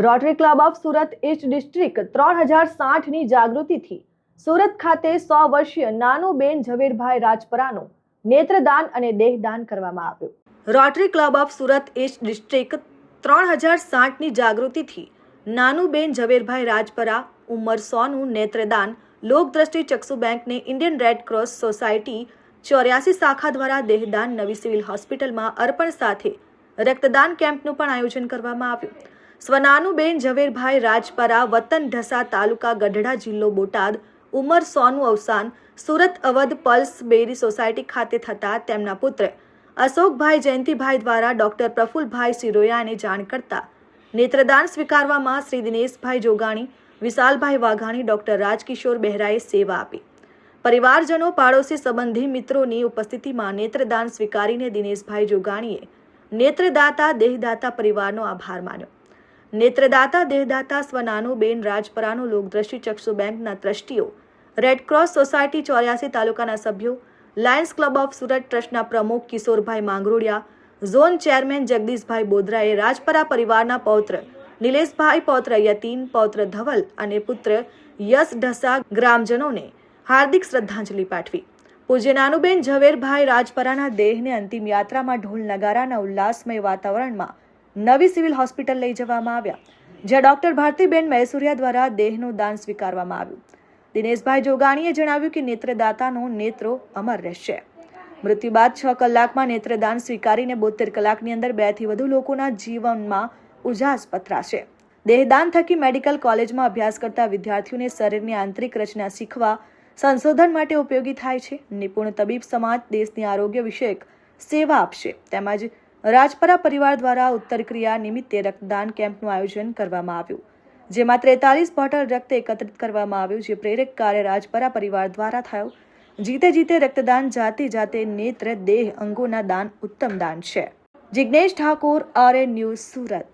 Rotary Club of Surat East District 3060ની જાગૃતિથી સુરત ખાતે 100 વર્ષીય નાનુબેન ઝવેરભાઈ રાજપરાનું નેત્રદાન અને દેહદાન કરવામાં આવ્યું. Rotary Club of Surat East District 3060ની જાગૃતિથી નાનુબેન ઝવેરભાઈ રાજપરા ઉંમર 100નું નેત્રદાન લોકદ્રષ્ટિ ચક્ષુ બેંકને ઇન્ડિયન રેડ ક્રોસ સોસાયટી 84 શાખા દ્વારા દેહદાન નવી સિવિલ હોસ્પિટલમાં અર્પણ સાથે રક્તદાન કેમ્પનું પણ આયોજન કરવામાં આવ્યું. સ્વનાનુબેન ઝવેરભાઈ રાજપરા વતન ઢસા તાલુકા ગઢડા જિલ્લો બોટાદ ઉંમર 100નું અવસાન સુરત અવધ પલ્સ બેરી સોસાયટી ખાતે થતા તેમના પુત્ર અશોકભાઈ જયંતિભાઈ દ્વારા ડોક્ટર પ્રફુલભાઈ સિરોયાને જાણ કરતા નેત્રદાન સ્વીકારવામાં શ્રી દિનેશભાઈ જોગાણી, વિશાલભાઈ વાઘાણી, ડોક્ટર રાજકિશોર બહેરાએ સેવા આપી. પરિવારજનો, પાડોશી, સંબંધી મિત્રોની ઉપસ્થિતિમાં નેત્રદાન સ્વીકારીને દિનેશભાઈ જોગાણીએ નેત્રદાતા દેહદાતા પરિવારનો આભાર માન્યો. નેત્રદાતા દેહદાતા સ્વનાનુબેન રાજપરાનો લોકદ્રષ્ટિ ચક્ષુ બેંકના ટ્રસ્ટીઓ, રેડક્રોસ સોસાયટી 84 તાલુકાના સભ્યો, લાયન્સ ક્લબ ઓફ સુરત ટ્રસ્ટના પ્રમુખ કિશોરભાઈ માંગરોડિયા, ઝોન ચેરમેન જગદીશભાઈ બોદરાએ રાજપરા પરિવારના પૌત્ર નિલેશભાઈ, પૌત્ર યતીન, પૌત્ર ધવલ અને પુત્ર યશ ઢસા ગ્રામજનોને હાર્દિક શ્રદ્ધાંજલિ પાઠવી. પૂજ્ય નાનુબેન ઝવેરભાઈ રાજપરાના દેહને અંતિમ યાત્રામાં ઢોલ નગારાના ઉલ્લાસમય વાતાવરણમાં નવી સિવિલ હોસ્પિટલ લઈ જવામાં આવ્યા, જ્યાં ડોક્ટર ભારતીબેન મહેસુરિયા દ્વારા દેહનું દાન સ્વીકારવામાં આવ્યું. દિનેશભાઈ જોગાણીએ જણાવ્યું કે નેત્રદાતાનો નેત્રો અમર રહેશે. મૃત્યુ બાદ 6 કલાકમાં નેત્રદાન સ્વીકારીને 72 કલાકની અંદર 2 થી વધુ લોકોના જીવનમાં ઉજાસ પથરાશે. દેહદાન થકી મેડિકલ કોલેજમાં અભ્યાસ કરતા વિદ્યાર્થીઓને શરીરની આંતરિક રચના શીખવા, સંશોધન માટે ઉપયોગી થાય છે. નિપુણ તબીબ સમાજ દેશની આરોગ્ય વિષયક સેવા આપશે. તેમજ રાજપરા પરિવાર દ્વારા ઉત્તર ક્રિયા નિમિત્તે રક્તદાન કેમ્પનું આયોજન કરવામાં આવ્યું, જેમાં 43 બોટલ રક્ત એકત્રિત કરવામાં આવ્યું, જે પ્રેરક કાર્ય રાજપરા પરિવાર દ્વારા થયો. જીતે જીતે રક્તદાન જાતે નેત્ર દેહ અંગોના દાન ઉત્તમ દાન છે. Jignesh Thakor, RN news, Surat.